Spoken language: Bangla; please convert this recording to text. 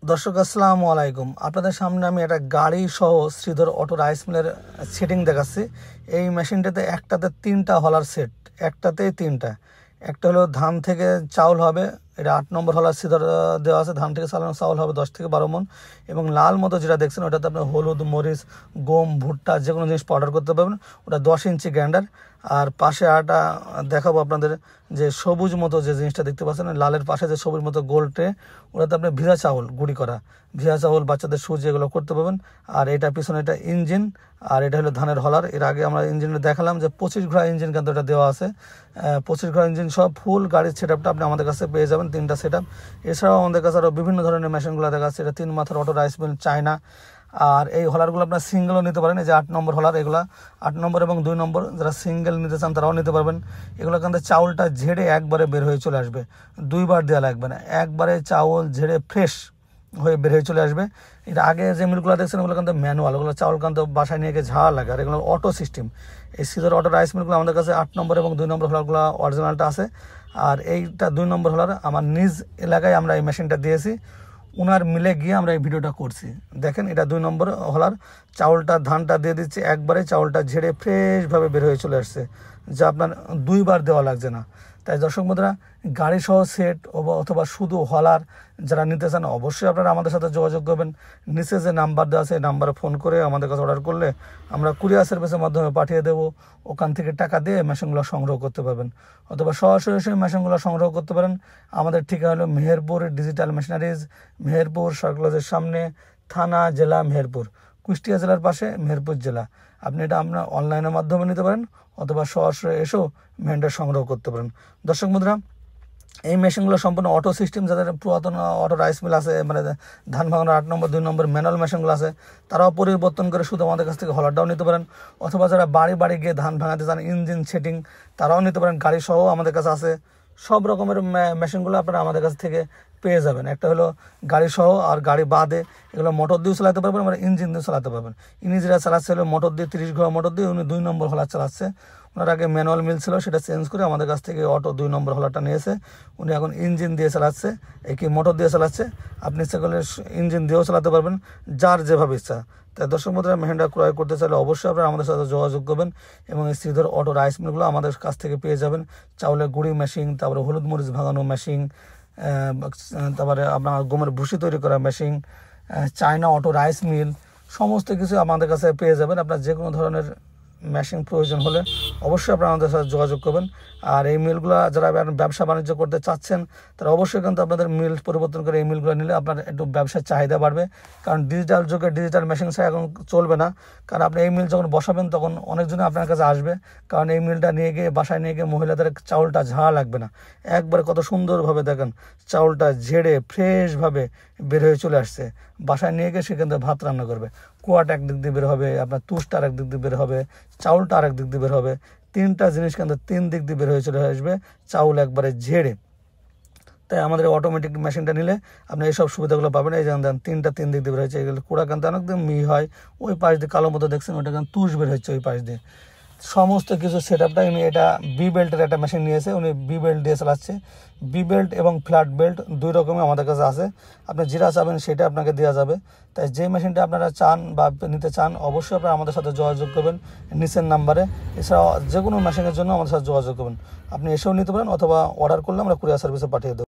দর্শক আসসালামু আলাইকুম। আপনাদের সামনে আমি একটা গাড়ি সহ শ্রীধর অটো রাইস মিলের সেটিং দেখাচ্ছি। এই মেশিনটাতে একটাতে 3টা হলার সেট, একটাতেই 3টা। একটা হলো ধান থেকে চাউল হবে, এটা 8 নম্বর হলার শ্রীধর দেওয়া আছে। ধান থেকে চাউল হবে 10 থেকে 12 মণ। এবং লাল মতো যেটা দেখছেন ওটাতে আপনি হলুদ, মরিচ, গম, ভুট্টা যে কোনো জিনিস পাউডার করতে পারবেন। ওটা 10 ইঞ্চি গ্রাইন্ডার। আর পাশে আটা দেখাবো আপনাদের, যে সবুজ মতো যে জিনিসটা দেখতে পাচ্ছেন লালের পাশে যে সবুজ মতো গোল ট্রে, ওটাতে আপনি ভিজা চাউল গুঁড়ি করা, ভিজা চাউল, বাচ্চাদের সুজি, এগুলো করতে পারবেন। আর এটা পিছনে এটা ইঞ্জিন, আর এটা হলো ধানের হলার। এর আগে আমরা ইঞ্জিনটা দেখালাম যে 25 ঘোড়া ইঞ্জিন কিন্তু এটা দেওয়া আছে। 25 ঘোড়া ইঞ্জিন সব ফুল গাড়ির সেট আপটা আপনি আমাদের কাছে পেয়ে যাবেন, 3টা সেট আপ। এছাড়াও আমাদের কাছে আরও বিভিন্ন ধরনের মেশিনগুলো দেখা যাচ্ছে। এটা 3 মাথার অটো রাইস মিল, চায়না। আর এই হলারগুলো আপনার সিঙ্গেলও নিতে পারেন। এই যে 8 নম্বর হলার, এগুলো 8 নম্বর এবং 2 নম্বর যারা সিঙ্গেল নিতে চান তারাও নিতে পারবেন। এগুলো কিন্তু চাউলটা ঝেড়ে একবারে বের হয়ে চলে আসবে, 2বার দেওয়া লাগবে না, একবারে চাউল ঝেড়ে ফ্রেশ হয়ে বের হয়ে চলে আসবে। এটা আগে যে মিলগুলো দেখছেন ওগুলো কিন্তু ম্যানুয়াল, ওগুলো চাউল কিন্তু বাসায় নিয়ে গিয়ে ঝাড়া লাগে। আর এগুলো অটো সিস্টেম। এই শ্রীধর অটো রাইস মিলগুলো আমাদের কাছে 8 নম্বর এবং 2 নম্বর হলারগুলো অরিজিনালটা আছে। আর এইটা 2 নম্বর হলার আমার নিজ এলাকায় আমরা এই মেশিনটা দিয়েছি, ওনার মিলে গিয়ে আমরা এই ভিডিওটা করছি। দেখেন এটা 2 নম্বর হলার, চাউলটা ধানটা দিয়ে দিচ্ছে, একবারে চাউলটা ঝেড়ে ফ্রেশভাবে বের হয়ে চলে আসছে, যা আপনার 2বার দেওয়া লাগছে না। তাই দর্শক বন্ধুরা, গাড়ি সহ সেট অথবা শুধু হলার যারা নিতে চান অবশ্যই আপনারা আমাদের সাথে যোগাযোগ করবেন। নিচে যে নাম্বার দেওয়া আছে এই নাম্বারে ফোন করে আমাদের কাছে অর্ডার করলে আমরা কুরিয়ার সার্ভিসের মাধ্যমে পাঠিয়ে দেবো। ওখান থেকে টাকা দিয়ে মেশিনগুলো সংগ্রহ করতে পারবেন, অথবা সরাসরি এসে মেশিনগুলো সংগ্রহ করতে পারেন। আমাদের ঠিকানা হলো মেহেরপুর ডিজিটাল মেশিনারিজ, মেহেরপুর সরকলেজের সামনে, থানা জেলা মেহেরপুর, কুষ্টিয়া জেলার পাশে মেহেরপুর জেলা। আপনি এটা আপনার অনলাইনের মাধ্যমে নিতে পারেন, অথবা সরাসরি এসেও মেশিনটা সংগ্রহ করতে পারেন। দর্শক বন্ধুরা, এই মেশিনগুলো সম্পূর্ণ অটো সিস্টেম। যাদের পুরাতন অটো রাইস মিল আছে, মানে ধান ভাঙানোর 8 নম্বর 2 নম্বর ম্যানুয়াল মেশিনগুলো আছে, তারাও পরিবর্তন করে শুধু আমাদের কাছ থেকে হলারটাও নিতে পারেন। অথবা যারা বাড়ি বাড়ি গিয়ে ধান ভাঙাতে চান, ইঞ্জিন সেটিং, তারাও নিতে পারেন। গাড়ি সহ আমাদের কাছে আছে। সব রকমের মেশিনগুলো আপনারা আমাদের কাছ থেকে পেয়ে যাবেন। একটা হলো গাড়ি সহ, আর গাড়ি বাদে এগুলো মোটর দিয়েও চালাতে পারবেন, মানে ইঞ্জিন দিয়েও চালাতে পারবেন। ইনি যেটা চালাচ্ছে হলো মোটর দিয়ে, 30 ঘোড়া মোটর দিয়ে, উনি 2 নম্বর হলার চালাচ্ছে। ওনার আগে ম্যানুয়াল মিল ছিল, সেটা চেঞ্জ করে আমাদের কাছ থেকে অটো 2 নম্বর হলারটা নিয়েছে। উনি এখন ইঞ্জিন দিয়ে চালাচ্ছে, কি মোটর দিয়ে চালাচ্ছে। আপনি ইচ্ছা করলে ইঞ্জিন দিয়েও চালাতে পারবেন, যার যেভাবে ইচ্ছা। তাই দর্শক বন্ধুরা, মেশিনটা ক্রয় করতে চাইলে অবশ্যই আপনারা আমাদের সাথে যোগাযোগ করবেন। এবং এই শ্রীধর অটো রাইস মিলগুলো আমাদের কাছ থেকে পেয়ে যাবেন। চাউলের গুঁড়ি মেশিন, তারপরে হলুদ মরিচ ভাঙানো মেশিন, তারপরে আপনার গমের ভুসি তৈরি করা machine, China auto rice mill, সমস্ত কিছু আমাদের কাছে পেয়ে যাবেন। আপনার যে কোনো ধরনের মেশিন প্রয়োজন হলে অবশ্যই আপনারা আমাদের সাথে যোগাযোগ করবেন। আর এই মিলগুলো যারা ব্যবসা বাণিজ্য করতে চাচ্ছেন তারা অবশ্যই কিন্তু আপনাদের মিল পরিবর্তন করে এই মিলগুলো নিলে আপনার একটু ব্যবসার চাহিদা বাড়বে। কারণ ডিজিটাল যুগে ডিজিটাল মেশিন ছাড়া এখন চলবে না। কারণ আপনি এই মিল যখন বসাবেন তখন অনেকজনে আপনার কাছে আসবে, কারণ এই মিলটা নিয়ে গিয়ে বাসায় নিয়ে গিয়ে মহিলাদের চাউলটা ঝাড়া লাগবে না, একবারে কত সুন্দরভাবে দেখেন চাউলটা ঝেড়ে ফ্রেশভাবে বের হয়ে চলে আসছে। বাসায় নিয়ে গিয়ে সেখান থেকে ভাত রান্না করবে, কুয়াটা একদিক দিয়ে বের হবে, আপনার তুষটা আর একদিক দিয়ে বের হবে, চাউলটা আর একদিক দিয়ে বের হবে। 3টা জিনিস কিন্তু 3 দিক দিয়ে বের হয়ে চলে আসবে, চাউল একবারে ঝেড়ে। তাই আমাদের অটোমেটিক মেশিনটা নিলে আপনি এইসব সুবিধাগুলো পাবেন। এই যেমন দেন 3টা 3 দিক দিয়ে বের হয়েছে, এগুলো কুড়া কিন্তু অনেকদিন হয়। ওই পাশ দিয়ে কালো মতো দেখছেন, ওটা কিন্তু তুষ বের হচ্ছে ওই পাশ দিয়ে। সমস্ত কিছু সেট আপটা উনি, এটা বি বেল্টের একটা মেশিন নিয়েছে, উনি বি বেল্ট দিয়ে চালাচ্ছে। বি বেল্ট এবং ফ্ল্যাট বেল্ট 2 রকমই আমাদের কাছে আছে। আপনি যেটা চাবেন সেটা আপনাকে দেওয়া যাবে। তাই যে মেশিনটা আপনারা চান বা নিতে চান অবশ্যই আপনারা আমাদের সাথে যোগাযোগ করবেন নিচের নাম্বারে। এছাড়াও যে কোনো মেশিনের জন্য আমাদের সাথে যোগাযোগ করবেন। আপনি এসেও নিতে পারেন, অথবা অর্ডার করলে আমরা কুরিয়ার সার্ভিসে পাঠিয়ে দেবো।